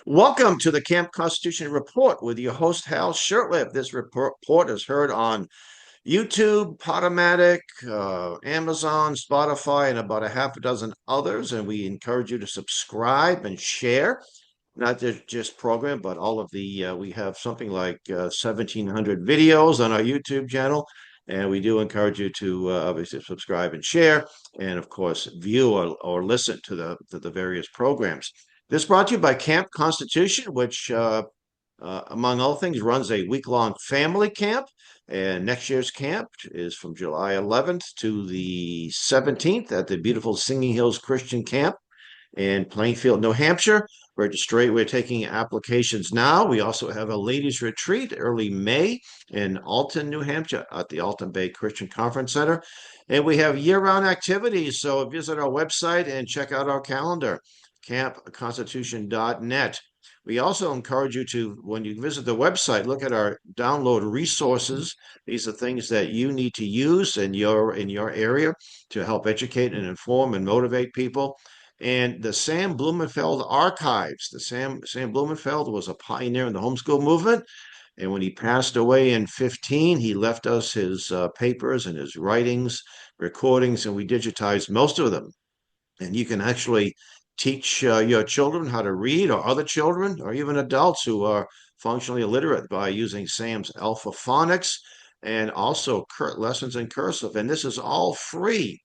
Welcome to the Camp Constitution Report with your host, Hal Shurtleff. This report is heard on YouTube, Podomatic, Amazon, Spotify, and about a half a dozen others. And we encourage you to subscribe and share, not just program, but all of we have something like 1,700 videos on our YouTube channel. And we do encourage you to obviously subscribe and share, and of course, view or listen to the various programs. This brought to you by Camp Constitution, which, among other things, runs a week-long family camp. And next year's camp is from July 11th to the 17th at the beautiful Singing Hills Christian Camp in Plainfield, New Hampshire. We're taking applications now. We also have a ladies' retreat early May in Alton, New Hampshire at the Alton Bay Christian Conference Center. And we have year-round activities. So visit our website and check out our calendar, campconstitution.net. We also encourage you to, when you visit the website, look at our download resources. These are things that you need to use in your area to help educate and inform and motivate people. And the Sam Blumenfeld archives. The Sam Blumenfeld was a pioneer in the homeschool movement. And when he passed away in 15, he left us his papers and his writings, recordings, and we digitized most of them. And you can actually teach your children how to read, or other children, or even adults who are functionally illiterate, by using Sam's Alpha Phonics and also lessons in cursive. And this is all free.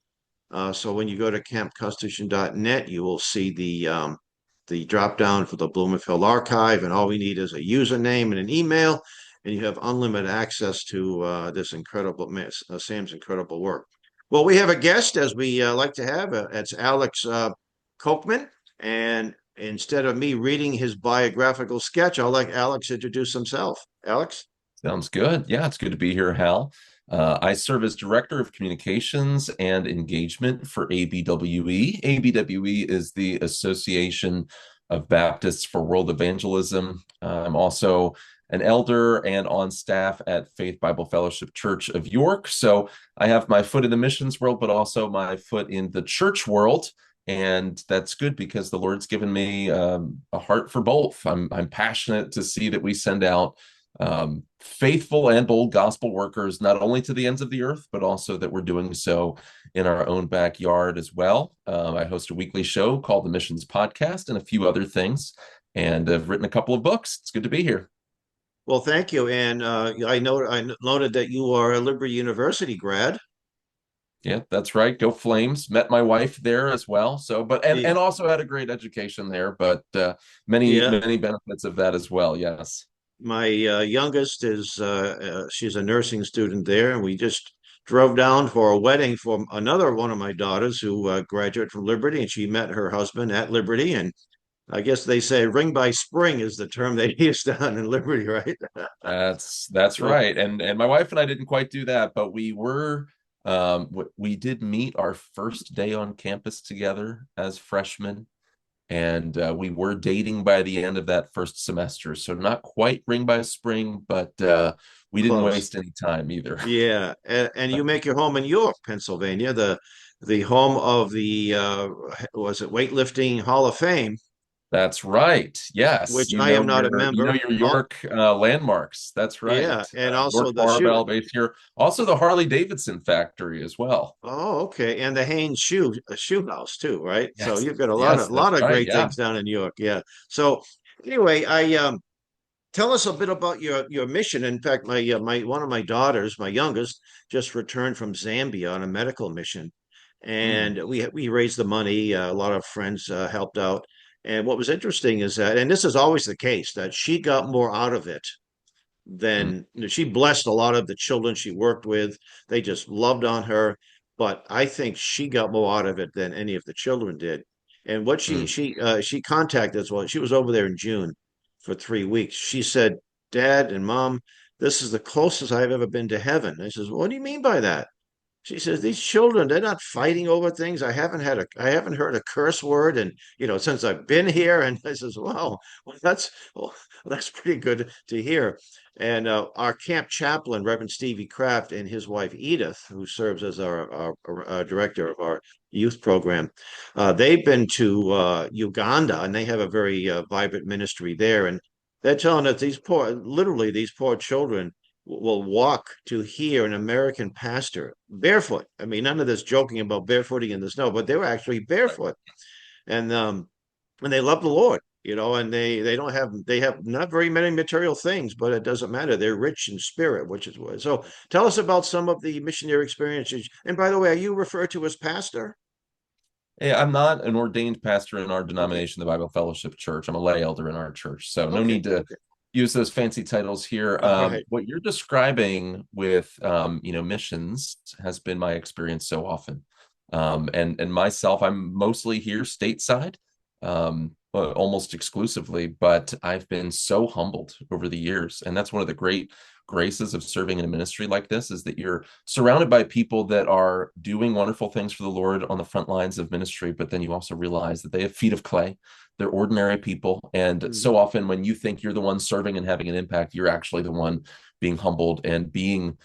So when you go to campconstitution.net, you will see the drop down for the Blumenfeld archive, and all we need is a username and an email, and you have unlimited access to this incredible Sam's incredible work. Well, we have a guest, as we like to have. It's Alex Kocman, and instead of me reading his biographical sketch, I'll let Alex introduce himself. Alex? Sounds good. Yeah, it's good to be here, Hal. I serve as Director of Communications and Engagement for ABWE. ABWE is the Association of Baptists for World Evangelism. I'm also an elder and on staff at Faith Bible Fellowship Church of York. So I have my foot in the missions world, but also my foot in the church world. And that's good because the Lord's given me a heart for both. I'm passionate to see that we send out faithful and bold gospel workers, not only to the ends of the earth, but also that we're doing so in our own backyard as well. I host a weekly show called the Missions Podcast and a few other things, and I've written a couple of books. It's good to be here. Well, thank you. And I noted that you are a Liberty University grad. Yeah, that's right. Go Flames. Met my wife there as well. So, but and also had a great education there, but many Yeah, many benefits of that as well. Yes. my youngest is she's a nursing student there, and we just drove down for a wedding for another one of my daughters who graduated from Liberty, and she met her husband at Liberty. And I guess they say "ring by spring" is the term they use down in Liberty, right? That's So, right. And my wife and I didn't quite do that, but we did meet our first day on campus together as freshmen, and we were dating by the end of that first semester. So not quite ring by spring, but we didn't close. waste any time either. Yeah, and you make your home in York, Pennsylvania, the home of the was it weightlifting Hall of Fame, That's right. Yes, which I am not a you know member. your Oh, York landmarks. That's right. yeah, and also York the shoe. Barbell base here. Also the Harley Davidson factory as well. Oh, okay. And the Haynes shoe house too, right? So Yes. you've got a lot Yes, of that's right. great Yeah. things down in New York. Yeah. So anyway, I tell us a bit about your mission. In fact, my one of my daughters, my youngest, just returned from Zambia on a medical mission, Mm, and we raised the money. A lot of friends helped out. And what was interesting is that, and this is always the case, that she got more out of it mm, then. She blessed a lot of the children she worked with. They just loved on her, but I think she got more out of it than any of the children did. And what mm. she contacted us. Well, she was over there in June for 3 weeks. She said, "Dad and Mom, this is the closest I've ever been to heaven." I says, "What do you mean by that?" She says, these children, they're not fighting over things. I haven't heard a curse word, and since I've been here. And I says, wow, well, that's pretty good to hear. And our camp chaplain, Reverend Stevie Kraft, and his wife Edith, who serves as our director of our youth program, they've been to Uganda, and they have a very vibrant ministry there. And they're telling us literally these poor children will walk to hear an American pastor barefoot. I mean, none of this joking about barefooting in the snow, but they were actually barefoot, and they love the Lord, and they don't have they have not very many material things, but it doesn't matter. They're rich in spirit, which is what. So, tell us about some of the missionary experiences. And by the way, are you referred to as pastor? Hey, I'm not an ordained pastor in our Okay, denomination, the Bible Fellowship Church. I'm a lay elder in our church, so no okay, need to okay. use those fancy titles here. All right. What you're describing with, missions has been my experience so often. And myself, I'm mostly here stateside, almost exclusively, but I've been so humbled over the years, and that's one of the great graces of serving in a ministry like this is that you're surrounded by people that are doing wonderful things for the Lord on the front lines of ministry, but then you also realize that they have feet of clay. They're ordinary people. And so Mhm. often when you think you're the one serving and having an impact, you're actually the one being humbled and being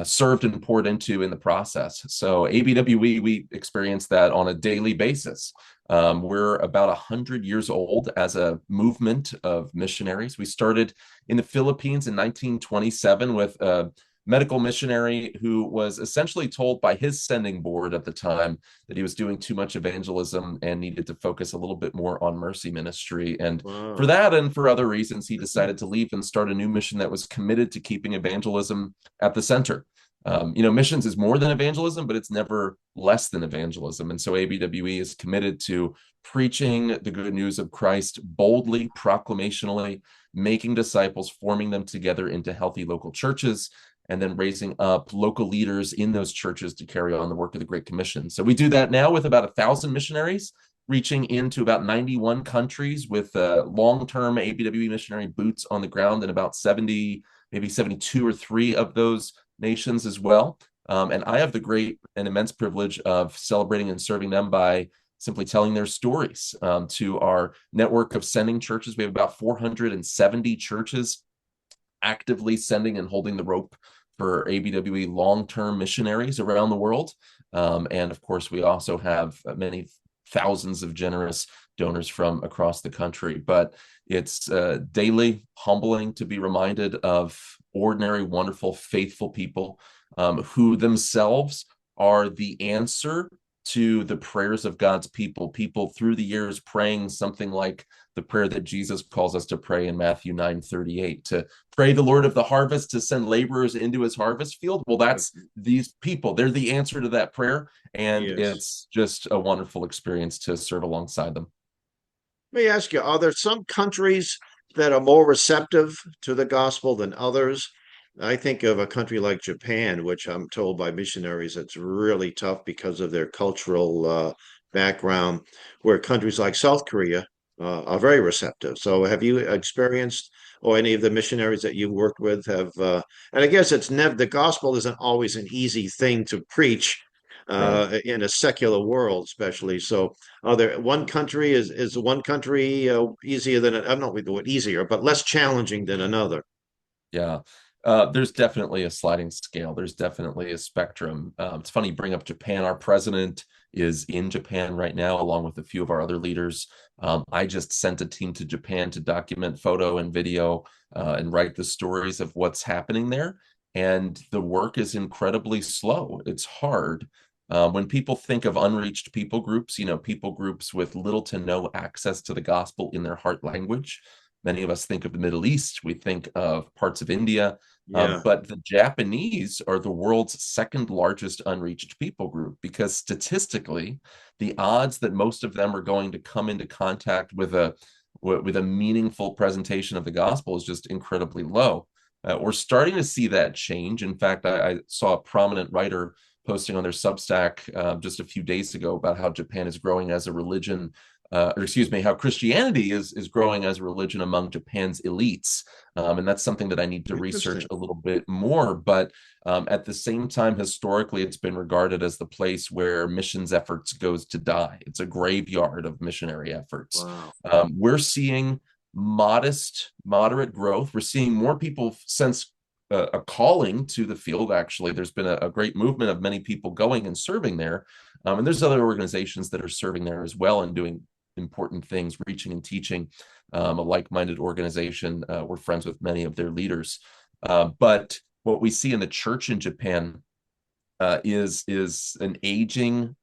served and poured into in the process. So ABWE, we experience that on a daily basis. We're about 100 years old as a movement of missionaries. We started in the Philippines in 1927 with a medical missionary who was essentially told by his sending board at the time that he was doing too much evangelism and needed to focus a little bit more on mercy ministry. And for Wow. that and for other reasons, he decided to leave and start a new mission that was committed to keeping evangelism at the center. Missions is more than evangelism, but it's never less than evangelism. And so ABWE is committed to preaching the good news of Christ boldly, proclamationally, making disciples, forming them together into healthy local churches, and then raising up local leaders in those churches to carry on the work of the Great Commission. So we do that now with about 1,000 missionaries, reaching into about 91 countries with long-term ABWE missionary boots on the ground in about 70, maybe 72 or 3 of those nations as well. And I have the great and immense privilege of celebrating and serving them by simply telling their stories to our network of sending churches. We have about 470 churches actively sending and holding the rope for ABWE long-term missionaries around the world. And of course, we also have many thousands of generous donors from across the country. But it's daily humbling to be reminded of ordinary, wonderful, faithful people who themselves are the answer to the prayers of God's people through the years praying something like the prayer that Jesus calls us to pray in Matthew 9:38, to pray the Lord of the harvest to send laborers into his harvest field. Well, that's these people. They're the answer to that prayer. And Yes. it's just a wonderful experience to serve alongside them. Let me ask you, are there some countries that are more receptive to the gospel than others? I think of a country like Japan, which I'm told by missionaries it's really tough because of their cultural background, where countries like South Korea are very receptive. So, have you experienced, or any of the missionaries that you've worked with have, and I guess it's never, the gospel isn't always an easy thing to preach Right. in a secular world, especially. So, are there one country is one country easier than I'm not with the word easier, but less challenging than another? Yeah. There's definitely a sliding scale. There's definitely a spectrum. It's funny you bring up Japan. Our president is in Japan right now, along with a few of our other leaders. I just sent a team to Japan to document photo and video and write the stories of what's happening there. And the work is incredibly slow. It's hard. When people think of unreached people groups, people groups with little to no access to the gospel in their heart language, many of us think of the Middle East, we think of parts of India, Yeah. but the Japanese are the world's second largest unreached people group because statistically, the odds that most of them are going to come into contact with a meaningful presentation of the gospel is just incredibly low. We're starting to see that change. In fact, I saw a prominent writer posting on their Substack just a few days ago about how Japan is growing as a religion or excuse me, how Christianity is growing as a religion among Japan's elites. And that's something that I need to research Interesting. a little bit more. But at the same time, historically, it's been regarded as the place where missions efforts goes to die. It's a graveyard of missionary efforts. Wow. We're seeing moderate growth. We're seeing more people sense a calling to the field. Actually, there's been a great movement of many people going and serving there. And there's other organizations that are serving there as well and doing important things, reaching and teaching. A like-minded organization. We're friends with many of their leaders. But what we see in the church in Japan is an aging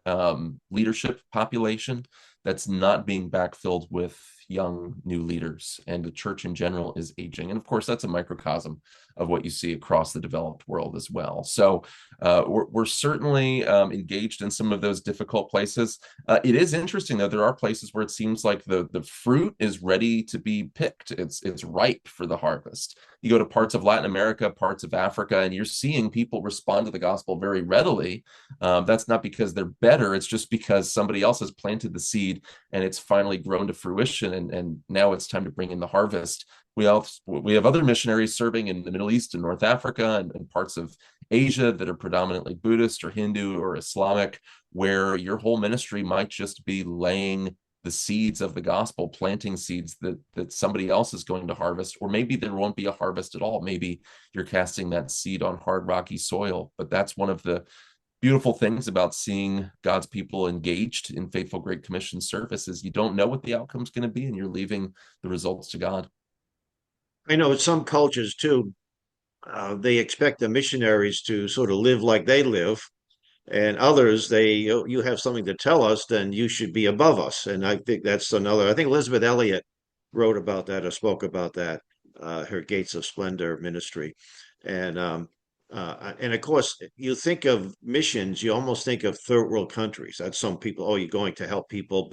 leadership population that's not being backfilled with young new leaders, and the church in general is aging. And of course, that's a microcosm of what you see across the developed world as well. So we're certainly engaged in some of those difficult places. It is interesting, though, there are places where it seems like the fruit is ready to be picked. It's ripe for the harvest. You go to parts of Latin America, parts of Africa, and you're seeing people respond to the gospel very readily. That's not because they're better. It's just because somebody else has planted the seed and it's finally grown to fruition. And now it's time to bring in the harvest. We have other missionaries serving in the Middle East and North Africa and parts of Asia that are predominantly Buddhist or Hindu or Islamic, where your whole ministry might just be laying the seeds of the gospel, planting seeds that somebody else is going to harvest, or maybe there won't be a harvest at all. Maybe you're casting that seed on hard, rocky soil. But that's one of the beautiful things about seeing God's people engaged in faithful Great Commission service is you don't know what the outcome's going to be, and you're leaving the results to God. I know in some cultures too, they expect the missionaries to sort of live like they live, and others they, "Oh, you have something to tell us, then you should be above us." And I think that's another. I think Elizabeth Elliot wrote about that or spoke about that, her Gates of Splendor ministry, and and of course you think of missions, you almost think of third world countries. That's some people. Oh, you're going to help people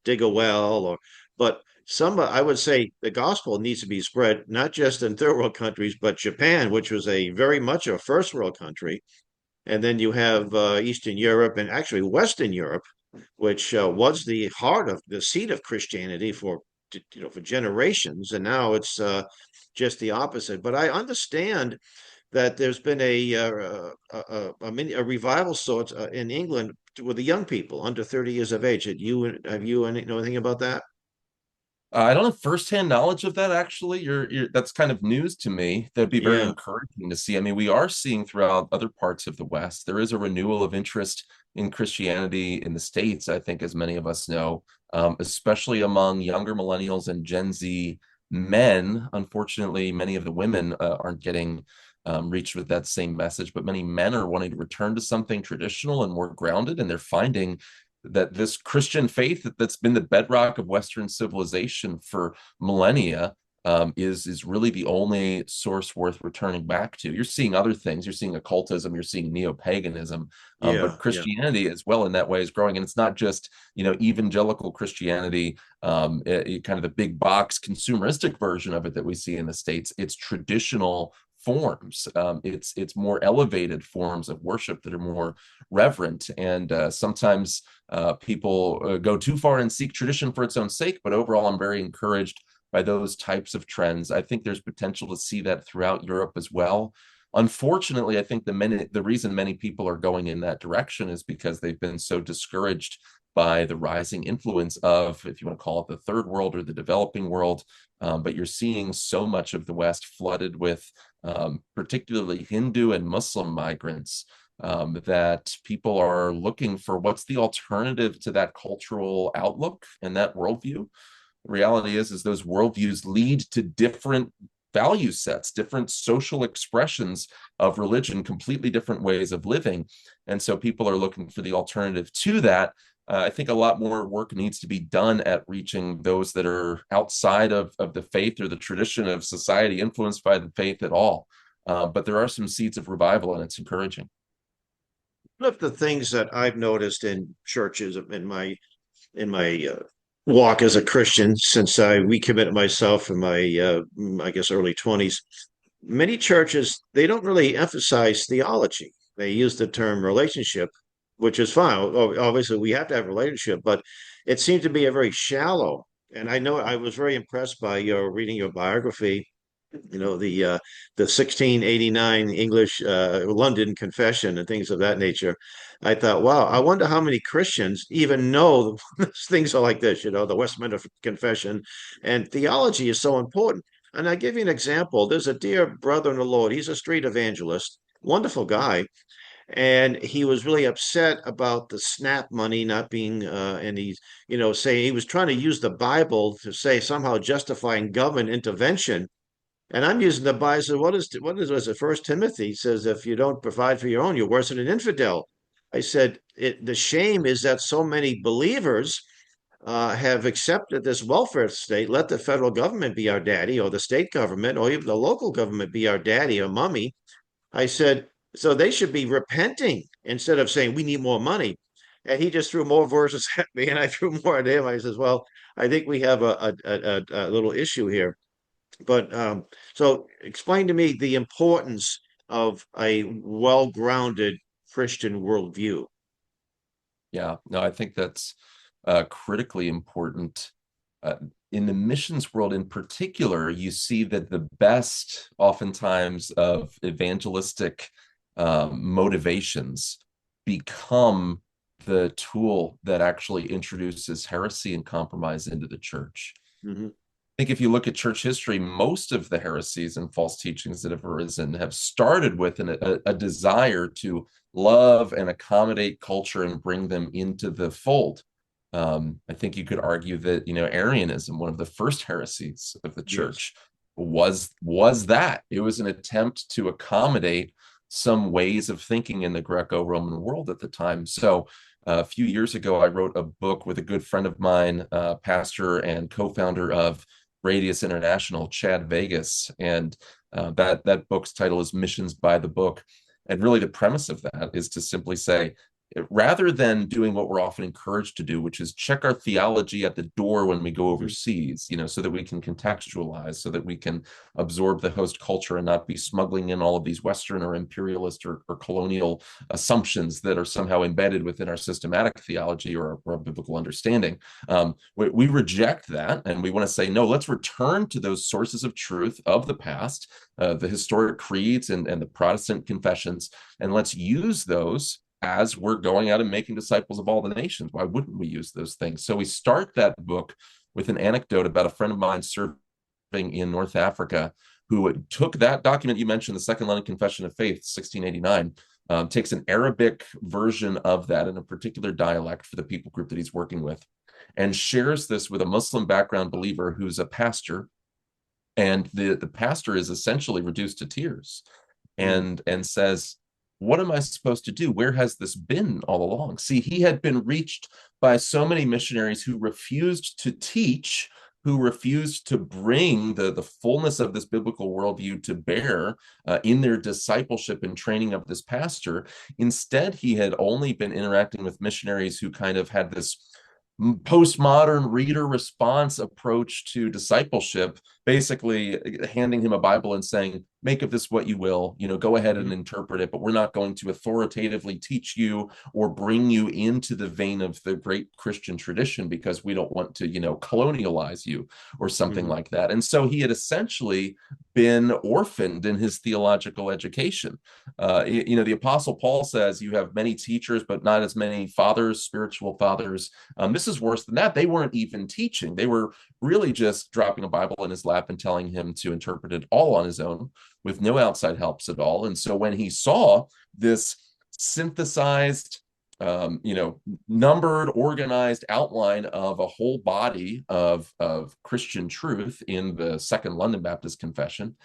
dig a well, or but some. I would say the gospel needs to be spread not just in third world countries, but Japan, which was a very much a first world country, and then you have Eastern Europe and actually Western Europe, which was the heart of the seat of Christianity for for generations, and now it's just the opposite. But I understand that there's been a revival sort in England with the young people under 30 years of age. Have you know anything about that? I don't have firsthand knowledge of that actually. You're that's kind of news to me. That'd be very Yeah, encouraging to see. I mean, we are seeing throughout other parts of the West, there is a renewal of interest in Christianity in the States, I think, as many of us know, especially among younger millennials and Gen Z men. Unfortunately, many of the women aren't getting reached with that same message, but many men are wanting to return to something traditional and more grounded, and they're finding that this Christian faith that's been the bedrock of Western civilization for millennia is really the only source worth returning back to. You're seeing other things. You're seeing occultism. You're seeing neo-paganism, but yeah, yeah. Christianity as well in that way is growing. And it's not just evangelical Christianity, kind of the big box consumeristic version of it that we see in the States. It's traditional forms. It's more elevated forms of worship that are more reverent, and sometimes people go too far and seek tradition for its own sake. But overall, I'm very encouraged by those types of trends. I think there's potential to see that throughout Europe as well. Unfortunately, I think the reason many people are going in that direction is because they've been so discouraged by the rising influence of, if you want to call it the third world or the developing world. But you're seeing so much of the West flooded with particularly Hindu and Muslim migrants, that people are looking for what's the alternative to that cultural outlook and that worldview. The reality is those worldviews lead to different value sets, different social expressions of religion, completely different ways of living. And so people are looking for the alternative to that. I think a lot more work needs to be done at reaching those that are outside of the faith or the tradition of society influenced by the faith at all. But there are some seeds of revival, and it's encouraging. One of the things that I've noticed in churches in my walk as a Christian since I recommitted myself in my I guess early 20s, many churches they don't really emphasize theology. They use the term relationship, which is fine. Obviously, we have to have a relationship, but it seemed to be a very shallow. And I know I was very impressed by your reading your biography, the 1689 English London Confession and things of that nature. I thought, wow, I wonder how many Christians even know things are like this, the Westminster Confession. And theology is so important. And I give you an example. There's a dear brother in the Lord. He's a street evangelist, wonderful guy, and he was really upset about the SNAP money not being, and he's, saying he was trying to use the Bible to say somehow justifying government intervention. And I'm using the Bible. So was it? First Timothy says, if you don't provide for your own, you're worse than an infidel. I said, the shame is that so many believers have accepted this welfare state. Let the federal government be our daddy, or the state government, or even the local government be our daddy or mummy. I said, so they should be repenting instead of saying we need more money. And he just threw more verses at me, and I threw more at him. I says, well, I think we have a little issue here. But so explain to me the importance of a well-grounded Christian worldview. Yeah, no, I think that's critically important. In the missions world in particular, you see that the best, oftentimes, of evangelistic motivations become the tool that actually introduces heresy and compromise into the church. Mm-hmm. I think if you look at church history, most of the heresies and false teachings that have arisen have started with a desire to love and accommodate culture and bring them into the fold. I think you could argue that, Arianism, one of the first heresies of the Yes. church, was that. It was an attempt to accommodate some ways of thinking in the Greco-Roman world at the time. So a few years ago, I wrote a book with a good friend of mine, pastor and co-founder of Radius International, Chad Vegas, and that book's title is Missions by the Book. And really, the premise of that is to simply say, rather than doing what we're often encouraged to do, which is check our theology at the door when we go overseas, so that we can contextualize, so that we can absorb the host culture and not be smuggling in all of these Western or imperialist or colonial assumptions that are somehow embedded within our systematic theology or our biblical understanding. We reject that, and we want to say, no, let's return to those sources of truth of the past, the historic creeds and the Protestant confessions, and let's use those as we're going out and making disciples of all the nations. Why wouldn't we use those things? So we start that book with an anecdote about a friend of mine serving in North Africa who took that document you mentioned, the Second London Confession of Faith, 1689, takes an Arabic version of that in a particular dialect for the people group that he's working with, and shares this with a Muslim background believer who's a pastor. And the pastor is essentially reduced to tears Mm. and says, what am I supposed to do? Where has this been all along? See, he had been reached by so many missionaries who refused to teach, who refused to bring the fullness of this biblical worldview to bear in their discipleship and training of this pastor. Instead, he had only been interacting with missionaries who kind of had this postmodern reader response approach to discipleship, basically handing him a Bible and saying, make of this what you will, go ahead and interpret it, but we're not going to authoritatively teach you or bring you into the vein of the great Christian tradition because we don't want to, colonialize you or something Mm-hmm. like that. And so he had essentially been orphaned in his theological education. The Apostle Paul says you have many teachers, but not as many fathers, spiritual fathers. This is worse than that. They weren't even teaching. They were really just dropping a Bible in his lap and telling him to interpret it all on his own with no outside helps at all. And so when he saw this synthesized, numbered, organized outline of a whole body of Christian truth in the Second London Baptist Confession,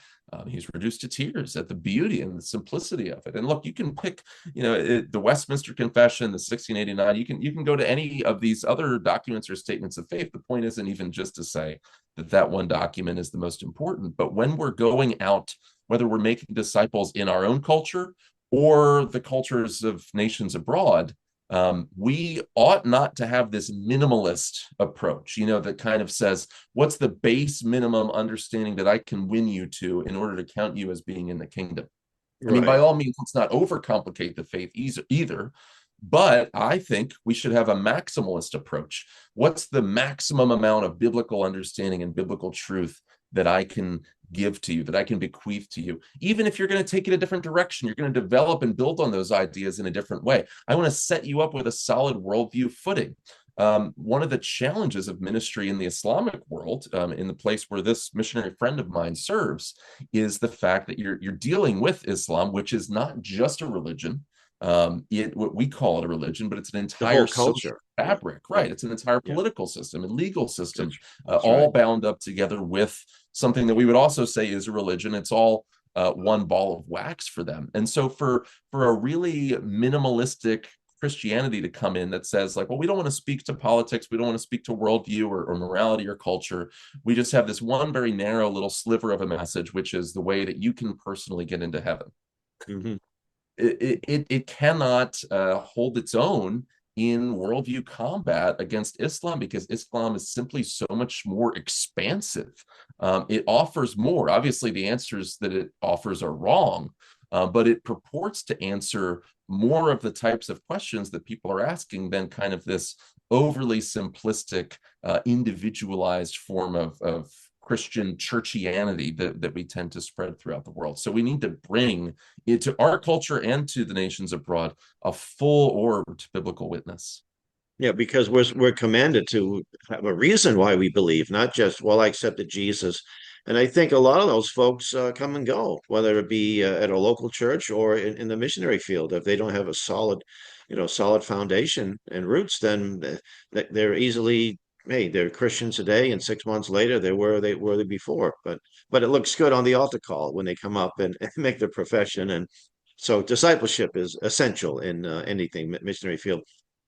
he's reduced to tears at the beauty and the simplicity of it. And look, you can pick, the Westminster Confession, the 1689. You can go to any of these other documents or statements of faith. The point isn't even just to say that one document is the most important, but when we're going out, whether we're making disciples in our own culture or the cultures of nations abroad, we ought not to have this minimalist approach, that kind of says, what's the base minimum understanding that I can win you to in order to count you as being in the kingdom? I mean, by Right. all means, let's not overcomplicate the faith either, But I think we should have a maximalist approach. What's the maximum amount of biblical understanding and biblical truth that I can give to you, that I can bequeath to you? Even if you're going to take it a different direction, you're going to develop and build on those ideas in a different way. I want to set you up with a solid worldview footing. One of the challenges of ministry in the Islamic world, in the place where this missionary friend of mine serves, is the fact that you're dealing with Islam, which is not just a religion. What we call it a religion, but it's an The whole entire social culture. Yeah, fabric, yeah, right? It's an entire yeah. political system and legal system, That's right. all bound up together with something that we would also say is a religion. It's all one ball of wax for them. And so for a really minimalistic Christianity to come in that says, like, well, we don't want to speak to politics, we don't want to speak to worldview or morality or culture. We just have this one very narrow little sliver of a message, which is the way that you can personally get into heaven. Hmm. It cannot hold its own in worldview combat against Islam, because Islam is simply so much more expansive. It offers more. Obviously, the answers that it offers are wrong, but it purports to answer more of the types of questions that people are asking than kind of this overly simplistic, individualized form of Christian churchianity that we tend to spread throughout the world. So we need to bring into our culture and to the nations abroad a full orbed biblical witness. Yeah, because we're commanded to have a reason why we believe, not just, well, I accepted Jesus. And I think a lot of those folks come and go, whether it be at a local church or in the missionary field. If they don't have a solid, solid foundation and roots, then they're easily, hey, they're Christians today, and 6 months later they were before. But it looks good on the altar call when they come up and make their profession. And so discipleship is essential in anything missionary field.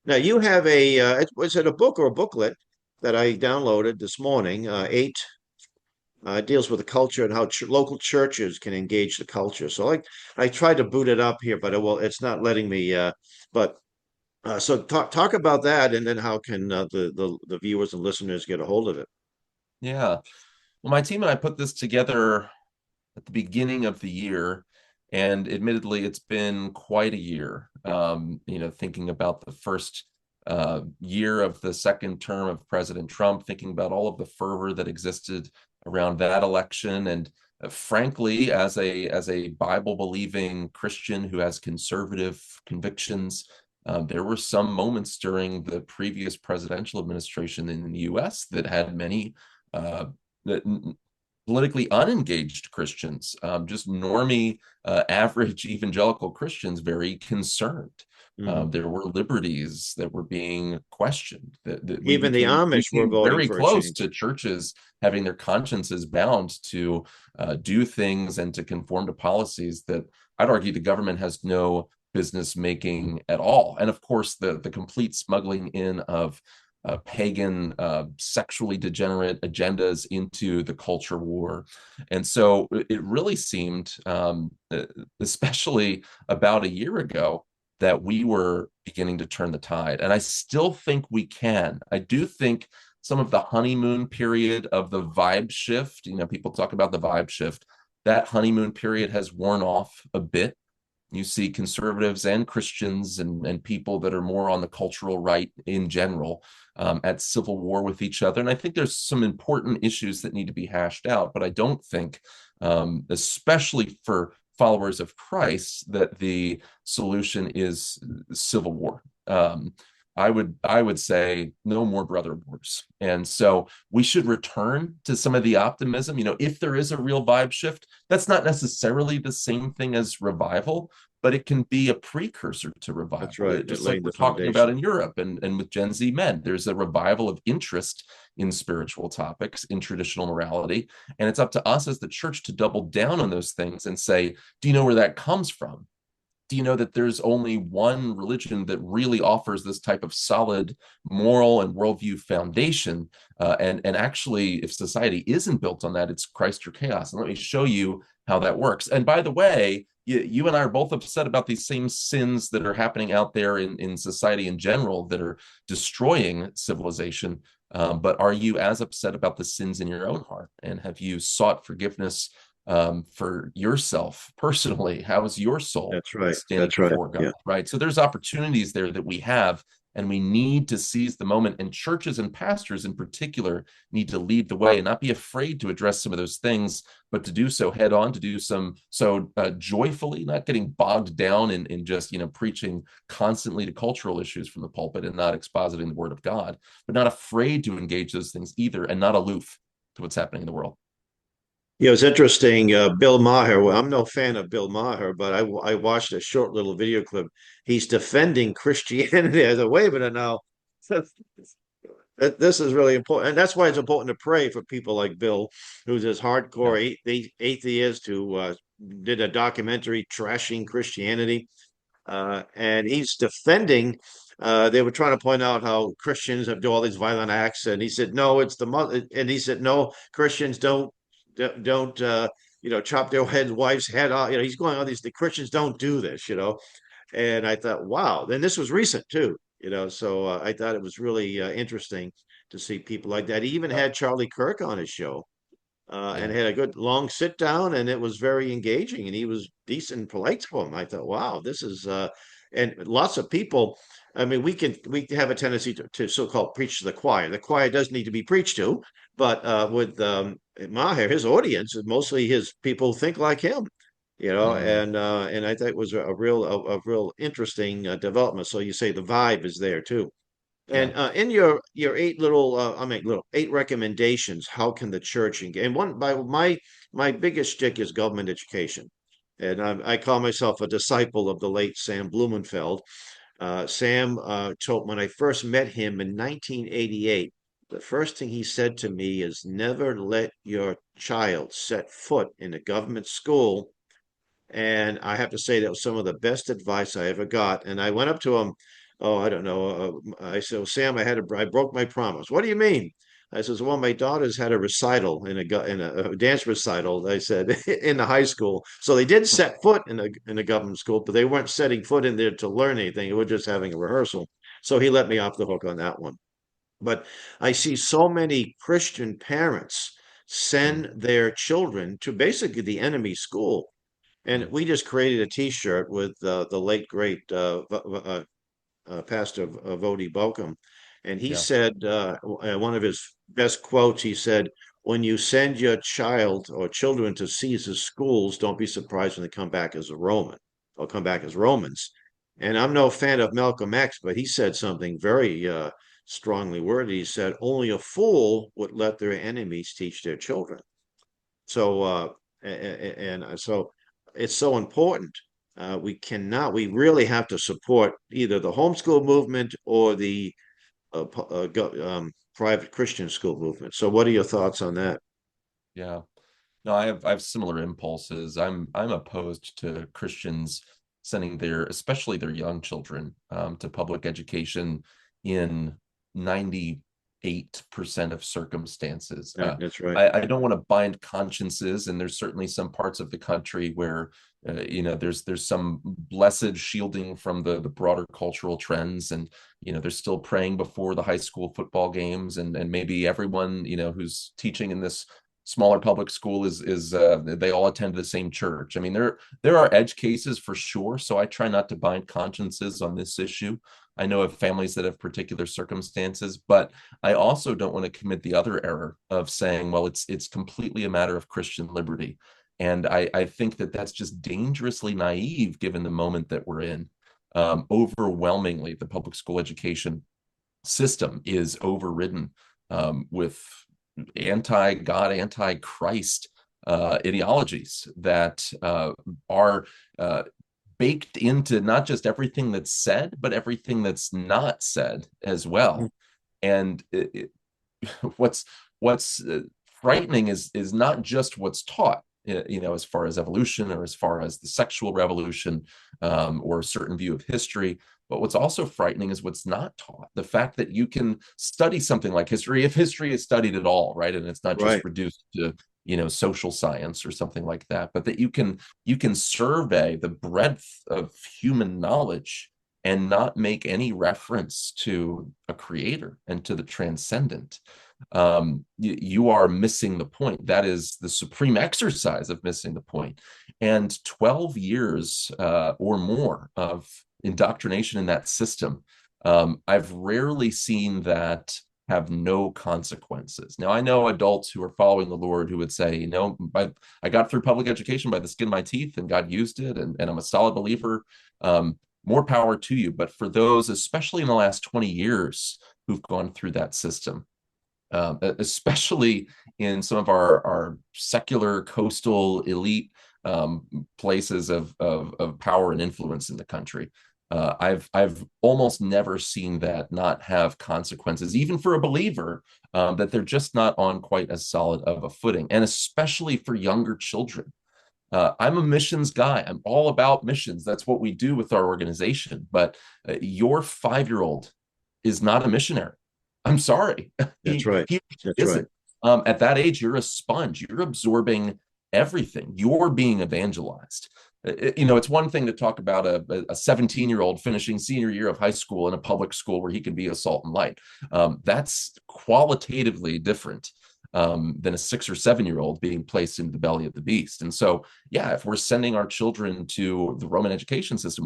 Now you have was it a book or a booklet that I downloaded this morning? Eight deals with the culture and how local churches can engage the culture. So I tried to boot it up here, but it's not letting me. But so talk about that, and then how can the viewers and listeners get a hold of it? Yeah. Well, my team and I put this together at the beginning of the year, and admittedly, it's been quite a year. Thinking about the first year of the second term of President Trump, thinking about all of the fervor that existed around that election, and frankly, as a Bible believing Christian who has conservative convictions, there were some moments during the previous presidential administration in the U.S. that had many uh, politically unengaged Christians, just normie, average evangelical Christians, very concerned. Mhm. There were liberties that were being questioned. That we Even the became we Amish were came voting very for a close change. to churches having their consciences bound to do things and to conform to policies that I'd argue the government has no business making at all. And of course, the complete smuggling in of pagan, sexually degenerate agendas into the culture war. And so it really seemed, especially about a year ago, that we were beginning to turn the tide. And I still think we can. I do think some of the honeymoon period of the vibe shift, people talk about the vibe shift, that honeymoon period has worn off a bit. You see conservatives and Christians and people that are more on the cultural right in general at civil war with each other. And I think there's some important issues that need to be hashed out. But I don't think, especially for followers of Christ, that the solution is civil war. I would say no more brother wars. And so we should return to some of the optimism. If there is a real vibe shift, that's not necessarily the same thing as revival, but it can be a precursor to That's revival. right. Just like Laying we're the talking about foundation. in Europe and with Gen Z men, there's a revival of interest in spiritual topics, in traditional morality. And it's up to us as the church to double down on those things and say, do you know where that comes from? Do you know that there's only one religion that really offers this type of solid moral and worldview foundation? And actually, if society isn't built on that, it's Christ or chaos. And let me show you how that works. And by the way, you and I are both upset about these same sins that are happening out there in society in general that are destroying civilization. But are you as upset about the sins in your own heart? And have you sought forgiveness for yourself personally. How is your soul That's right. standing That's right. before God, Yeah. right? So there's opportunities there that we have, and we need to seize the moment. And churches and pastors in particular need to lead the way and not be afraid to address some of those things, but to do so head on, to do some so joyfully, not getting bogged down in just preaching constantly to cultural issues from the pulpit and not expositing the word of God, but not afraid to engage those things either, and not aloof to what's happening in the world. Yeah, it's interesting. Bill Maher, well, I'm no fan of Bill Maher, but I watched a short little video clip. He's defending Christianity as a wait a minute now. This is really important. And that's why it's important to pray for people like Bill, who's this Yeah. hardcore atheist who did a documentary trashing Christianity. And he's defending. They were trying to point out how Christians have do all these violent acts, and he said, "No, it's the mother." And he said, "No, Christians don't chop their wife's head off." He's going on these. The Christians don't do this. And I thought, wow. Then this was recent too. So I thought it was really interesting to see people like that. He even Yeah. had Charlie Kirk on his show and Yeah. had a good long sit down, and it was very engaging, and he was decent and polite to him. I thought, wow, this is and lots of people. I mean, we have a tendency to so-called preach to the choir. The choir does need to be preached to, but with Maher, his audience is mostly his people who think like him. Mm, And I think it was a real interesting development. So you say the vibe is there too. yeah. And in your eight little, little eight recommendations, how can the church engage? And one by my biggest stick is government education, and I call myself a disciple of the late Sam Blumenfeld. Sam told when I first met him in 1988, the first thing he said to me is, "Never let your child set foot in a government school." And I have to say that was some of the best advice I ever got. And I went up to him. Oh, I don't know. I said, well, Sam, I broke my promise. What do you mean? I says, well, my daughter's had a recital in a dance recital. I said in the high school, so they did set foot in a government school, but they weren't setting foot in there to learn anything. They were just having a rehearsal. So he let me off the hook on that one. But I see so many Christian parents Mm, send their children to basically the enemy school, and mm, we just created a T-shirt with the late great Pastor Vodi Bokum, and he yeah. said one of his best quotes. He said, "When you send your child or children to Caesar's schools, don't be surprised when they come back as a Roman or come back as Romans." And I'm no fan of Malcolm X, but he said something very strongly worded. He said, "Only a fool would let their enemies teach their children." So, so it's so important. We really have to support either the homeschool movement or the private Christian school movement. So, what are your thoughts on that? Yeah. No, I have similar impulses. I'm opposed to Christians sending especially their young children, to public education in 98% of circumstances. Yeah, that's right. I don't want to bind consciences, and there's certainly some parts of the country where there's some blessed shielding from the broader cultural trends, and they're still praying before the high school football games, and maybe everyone who's teaching in this smaller public school is they all attend the same church. I mean, there are edge cases for sure, so I try not to bind consciences on this issue. I know of families that have particular circumstances, but I also don't want to commit the other error of saying, well, it's completely a matter of Christian liberty. And I think that that's just dangerously naive given the moment that we're in. Overwhelmingly, the public school education system is overridden with anti-God, anti-Christ ideologies that are baked into not just everything that's said, but everything that's not said as well. And what's frightening is not just what's taught, as far as evolution or as far as the sexual revolution, or a certain view of history. But what's also frightening is what's not taught. The fact that you can study something like history, if history is studied at all, right, and it's not just Right. reduced to social science or something like that, but that you can survey the breadth of human knowledge and not make any reference to a creator and to the transcendent. you are missing the point. That is the supreme exercise of missing the point. And 12 years or more of indoctrination in that system, I've rarely seen that have no consequences. Now, I know adults who are following the Lord who would say, I got through public education by the skin of my teeth and God used it, and I'm a solid believer. More power to you. But for those, especially in the last 20 years, who've gone through that system, especially in some of our secular coastal elite places of power and influence in the country. I've almost never seen that not have consequences, even for a believer, that they're just not on quite as solid of a footing, and especially for younger children. I'm a missions guy. I'm all about missions. That's what we do with our organization. But your 5-year-old is not a missionary. I'm sorry. That's right. He That's right. isn't. At that age, you're a sponge. You're absorbing everything. You're being evangelized. It's one thing to talk about a 17-year-old finishing senior year of high school in a public school where he can be a salt and light. That's qualitatively different than a 6 or 7-year-old being placed into the belly of the beast. And so, yeah, if we're sending our children to the Roman education system,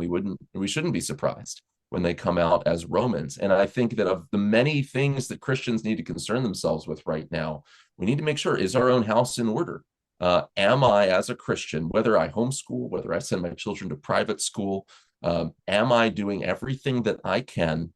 we shouldn't be surprised when they come out as Romans. And I think that of the many things that Christians need to concern themselves with right now, we need to make sure, is our own house in order? Am I, as a Christian, whether I homeschool, whether I send my children to private school, am I doing everything that I can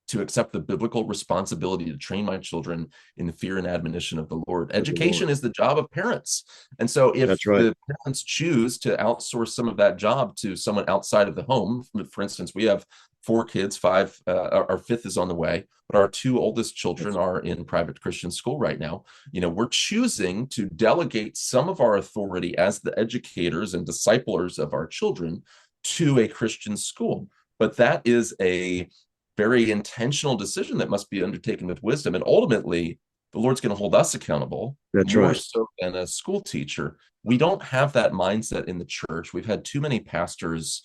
to accept the biblical responsibility to train my children in the fear and admonition of the Lord? Of the Lord. Education is the job of parents. And so if That's right. the parents choose to outsource some of that job to someone outside of the home, for instance, we have 4 kids, 5, our 5th is on the way, but our 2 oldest children are in private Christian school right now. We're choosing to delegate some of our authority as the educators and disciplers of our children to a Christian school. But that is a very intentional decision that must be undertaken with wisdom. And ultimately, the Lord's going to hold us accountable That's more right. so than a school teacher. We don't have that mindset in the church. We've had too many pastors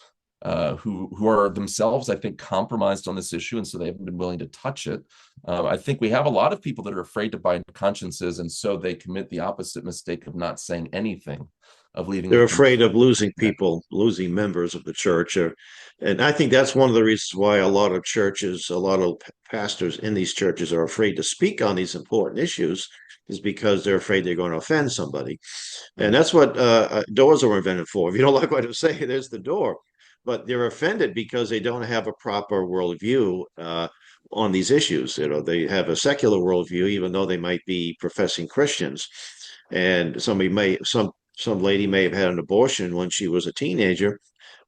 who are themselves, I think, compromised on this issue, and so they haven't been willing to touch it. I think we have a lot of people that are afraid to bind consciences, and so they commit the opposite mistake of not saying anything, of leaving They're it afraid of losing complete. people, losing members of the church. And I think that's one of the reasons why a lot of churches, a lot of pastors in these churches are afraid to speak on these important issues, is because they're afraid they're going to offend somebody. And Right. that's what doors are invented for. If you don't like what I say, there's the door. But they're offended because they don't have a proper worldview on these issues. They have a secular worldview, even though they might be professing Christians. And some lady may have had an abortion when she was a teenager.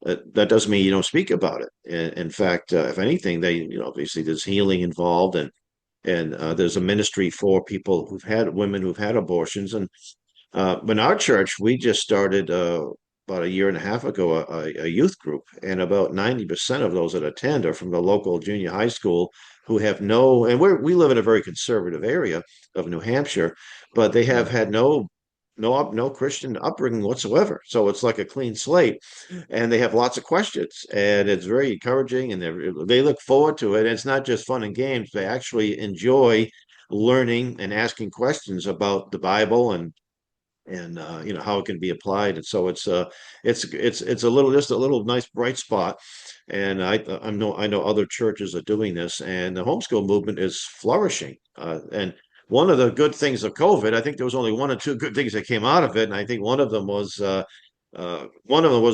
That doesn't mean you don't speak about it. In fact, if anything, obviously there's healing involved, and there's a ministry for people who've had women who've had abortions. And in our church, we just started about a year and a half ago a youth group, and about 90% of those that attend are from the local junior high school who have no, and we live in a very conservative area of New Hampshire, but they have Yeah. had no Christian upbringing whatsoever. So it's like a clean slate, and they have lots of questions, and it's very encouraging, and they look forward to it. And it's not just fun and games; they actually enjoy learning and asking questions about the Bible and how it can be applied. And so it's a little just a little nice bright spot. And I know other churches are doing this, and the homeschool movement is flourishing. And one of the good things of COVID, I think there was only 1 or 2 good things that came out of it, and I think one of them was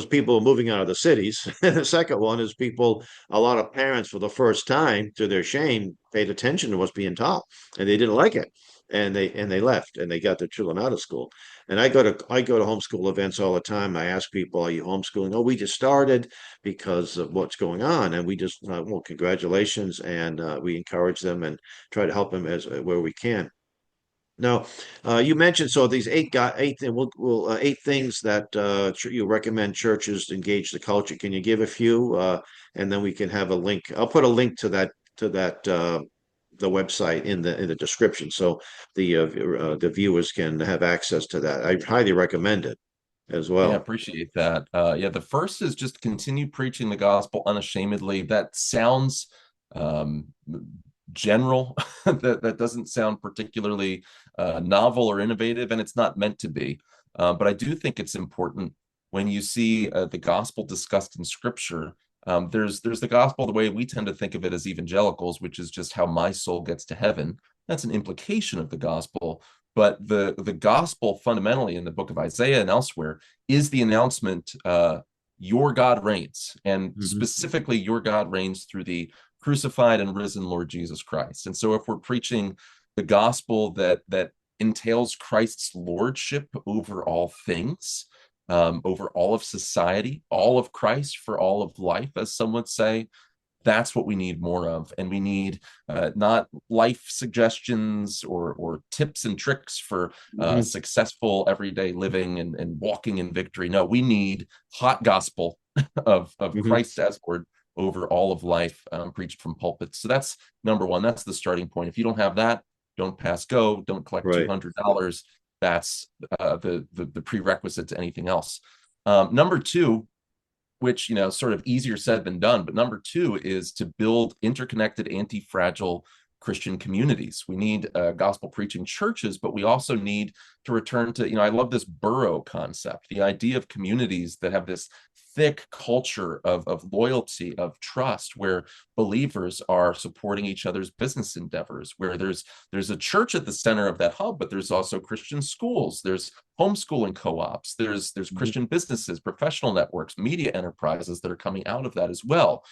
people moving out of the cities. And the second one is a lot of parents, for the first time, to their shame, paid attention to what's being taught, and they didn't like it, and they left, and they got their children out of school. And I go to homeschool events all the time. I ask people, "Are you homeschooling?" "Oh, we just started because of what's going on," and we just well, congratulations, and we encourage them and try to help them as where we can. Now, you mentioned so these eight things that you recommend churches engage the culture. Can you give a few, and then we can have a link. I'll put a link to that the website in the description, so the viewers can have access to that. I highly recommend it as Yeah, well. appreciate that. Yeah, the first is just continue preaching the gospel unashamedly. That sounds um, general. That doesn't sound particularly novel or innovative, and it's not meant to be. But I do think it's important when you see the gospel discussed in Scripture. There's the gospel the way we tend to think of it as evangelicals, which is just how my soul gets to heaven. That's an implication of the gospel. But the gospel fundamentally in the book of Isaiah and elsewhere is the announcement, your God reigns, and Hmm. specifically your God reigns through the crucified and risen Lord Jesus Christ. And so if we're preaching the gospel that entails Christ's lordship over all things, over all of society, all of Christ for all of life, as some would say, that's what we need more of. And we need not life suggestions or tips and tricks for Hmm. successful everyday living and walking in victory. No, we need hot gospel of Hmm. Christ as Lord over all of life, preached from pulpits. So that's number one. That's the starting point. If you don't have that, don't pass go, don't collect Right. $200. That's the prerequisite to anything else. Number two, which, sort of easier said than done, but number two is to build interconnected, anti-fragile Christian communities. We need gospel preaching churches, but we also need to return to, I love this borough concept, the idea of communities that have this thick culture of loyalty, of trust, where believers are supporting each other's business endeavors, where there's a church at the center of that hub, but there's also Christian schools, there's homeschooling co-ops, there's Hmm. Christian businesses, professional networks, media enterprises that are coming out of that as well.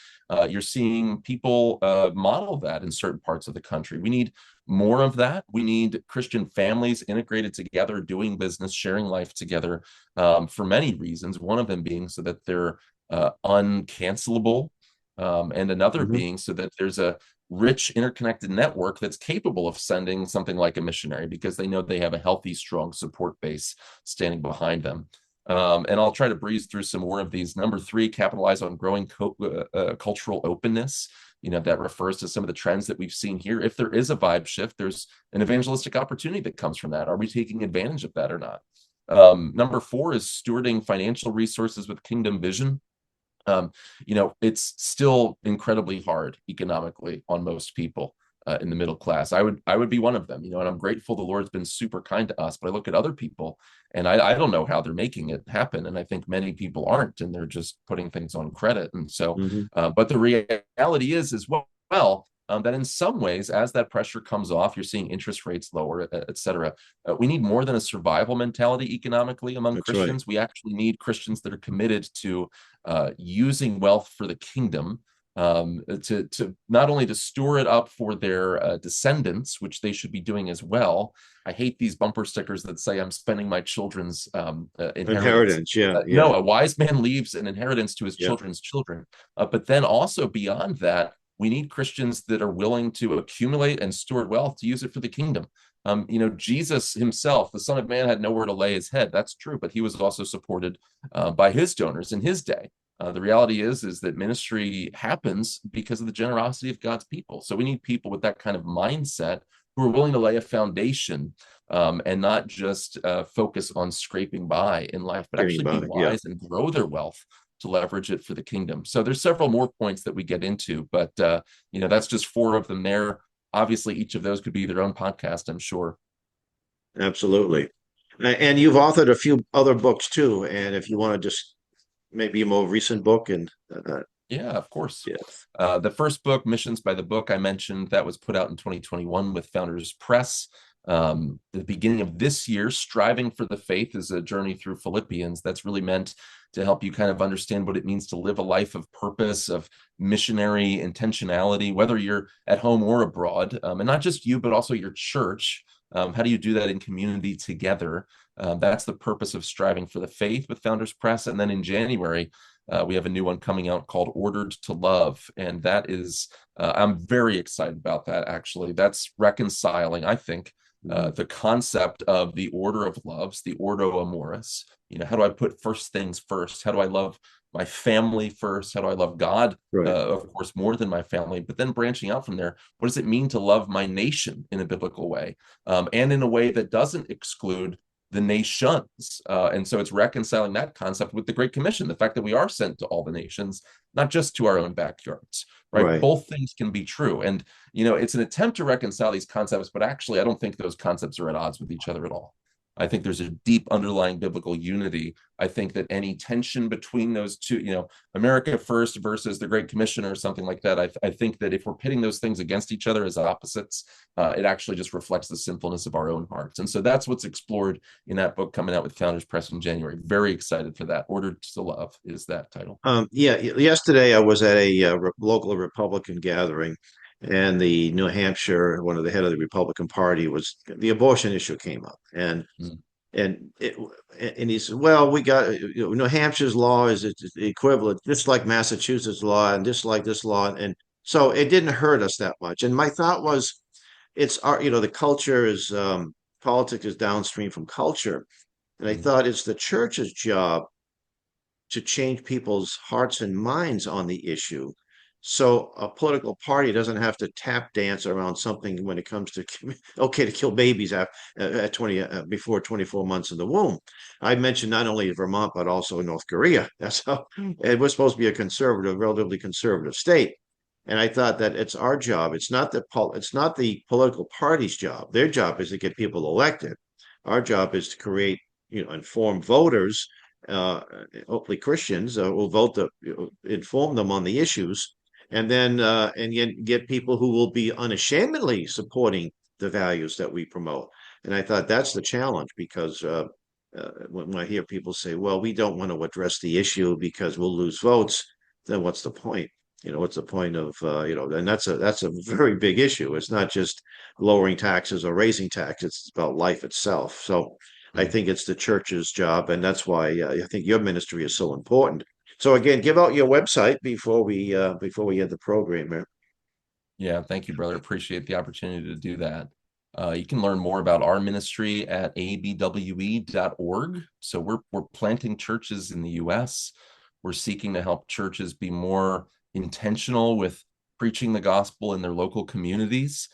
You're seeing people model that in certain parts of the country. We need more of that. We need Christian families integrated together, doing business, sharing life together, for many reasons. One of them being so that they're uncancelable, and another Hmm. being so that there's a rich interconnected network that's capable of sending something like a missionary because they know they have a healthy, strong support base standing behind them. And I'll try to breeze through some more of these. Number three, capitalize on growing cultural openness. That refers to some of the trends that we've seen here. If there is a vibe shift, there's an evangelistic opportunity that comes from that. Are we taking advantage of that or not? Number four is stewarding financial resources with kingdom vision. It's still incredibly hard economically on most people in the middle class. I would be one of them, and I'm grateful the Lord's been super kind to us. But I look at other people, and I don't know how they're making it happen, and I think many people aren't, and they're just putting things on credit. And so, Hmm. but the reality is as well. That in some ways, as that pressure comes off, you're seeing interest rates lower, et cetera. We need more than a survival mentality economically among That's right. Christians. We actually need Christians that are committed to using wealth for the kingdom, to not only to store it up for their descendants, which they should be doing as well. I hate these bumper stickers that say I'm spending my children's inheritance. Inheritance. Yeah. Yeah. No, a wise man leaves an inheritance to his Yeah. children's children. But then also beyond that, we need Christians that are willing to accumulate and steward wealth to use it for the kingdom. Jesus himself, the Son of Man, had nowhere to lay his head. That's true, but he was also supported by his donors in his day. The reality is that ministry happens because of the generosity of God's people. So we need people with that kind of mindset who are willing to lay a foundation, and not just focus on scraping by in life, but Getting actually be by. Yeah. wise and grow their wealth to leverage it for the kingdom. So there's several more points that we get into, but that's just four of them there. Obviously, each of those could be their own podcast, I'm sure. Absolutely. And you've authored a few other books too. And if you want to just maybe a more recent book and Yeah, of course. yes. The first book, Missions by the Book, I mentioned that was put out in 2021 with Founders Press. The beginning of this year, Striving for the Faith is a journey through Philippians that's really meant to help you kind of understand what it means to live a life of purpose, of missionary intentionality, whether you're at home or abroad, and not just you, but also your church. How do you do that in community together? That's the purpose of Striving for the Faith with Founders Press. And then in January, we have a new one coming out called Ordered to Love. And that is, I'm very excited about that, actually. That's reconciling, I think, Mhm. the concept of the order of loves, the ordo amoris. How do I put first things first? How do I love my family first? How do I love God, Right. of course, more than my family? But then branching out from there, what does it mean to love my nation in a biblical way, and in a way that doesn't exclude the nations. And so it's reconciling that concept with the Great Commission, the fact that we are sent to all the nations, not just to our own backyards, right? Right. Both things can be true. And, it's an attempt to reconcile these concepts, but actually, I don't think those concepts are at odds with each other at all. I think there's a deep underlying biblical unity. I think that any tension between those two, America first versus the Great Commission or something like that, I think that if we're pitting those things against each other as opposites, it actually just reflects the sinfulness of our own hearts. And so that's what's explored in that book coming out with Founders Press in January. Very excited for that. Ordered to Love is that title. Yeah, yesterday I was at a local Republican gathering, and the New Hampshire, one of the head of the Republican Party, was the abortion issue came up, and Mm. and it, and he said, "Well, we got New Hampshire's law is it's equivalent, just like Massachusetts law, and just like this law, and so it didn't hurt us that much." And my thought was, it's our the culture is politics is downstream from culture, and I Mm. thought it's the church's job to change people's hearts and minds on the issue. So a political party doesn't have to tap dance around something when it comes to okay to kill babies at 20 before 24 months in the womb. I mentioned not only Vermont but also North Korea. That's how it was supposed to be a conservative, relatively conservative state. And I thought that it's our job. It's not the political party's job. Their job is to get people elected. Our job is to create informed voters, uh, hopefully Christians, will vote to inform them on the issues, and then and get people who will be unashamedly supporting the values that we promote. And I thought that's the challenge because when I hear people say, "Well, we don't want to address the issue because we'll lose votes," then what's the point? What's the point of and that's a very big issue. It's not just lowering taxes or raising taxes; it's about life itself. So I Mm. think it's the church's job, and that's why I think your ministry is so important. So again, give out your website before we end the program here. Yeah, thank you, brother. Appreciate the opportunity to do that. You can learn more about our ministry at abwe.org. So we're planting churches in the U.S. We're seeking to help churches be more intentional with preaching the gospel in their local communities,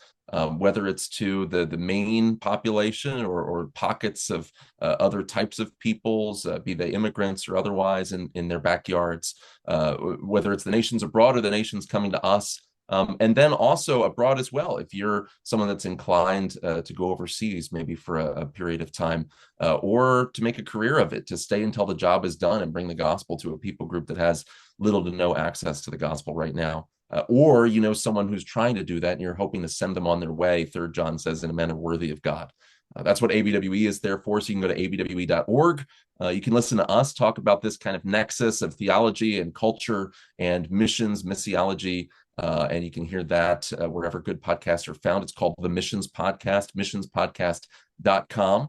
whether it's to the main population or pockets of other types of peoples, be they immigrants or otherwise in their backyards, whether it's the nations abroad or the nations coming to us. And then also abroad as well, if you're someone that's inclined to go overseas, maybe for a period of time, or to make a career of it, to stay until the job is done and bring the gospel to a people group that has little to no access to the gospel right now. Or someone who's trying to do that and you're hoping to send them on their way. 3 John says, in a manner worthy of God. That's what ABWE is there for. So you can go to abwe.org. You can listen to us talk about this kind of nexus of theology and culture and missions, missiology. And you can hear that wherever good podcasts are found. It's called The Missions Podcast, missionspodcast.com.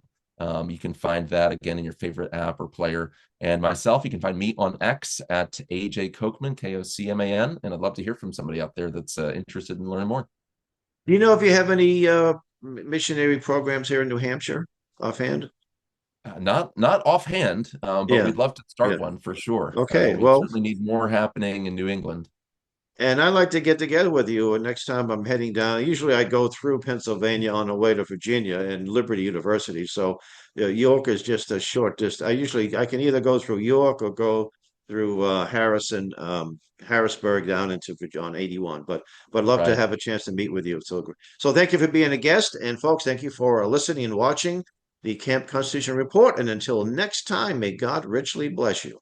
You can find that again in your favorite app or player. And myself, you can find me on X at AJ Kocman, Kocman. And I'd love to hear from somebody out there that's interested in learning more. Do you know if you have any missionary programs here in New Hampshire offhand? Not offhand, but Yeah, we'd love to yeah. start one for sure. Okay. We Well, certainly need more happening in New England. and I'd like to get together with you next time I'm heading down. Usually I go through Pennsylvania on the way to Virginia and Liberty University. So York is just a short distance. I can either go through York or go through Harrisburg down into on 81. But love to Right. have a chance to meet with you. So thank you for being a guest. And folks, thank you for listening and watching the Camp Constitution Report. And until next time, may God richly bless you.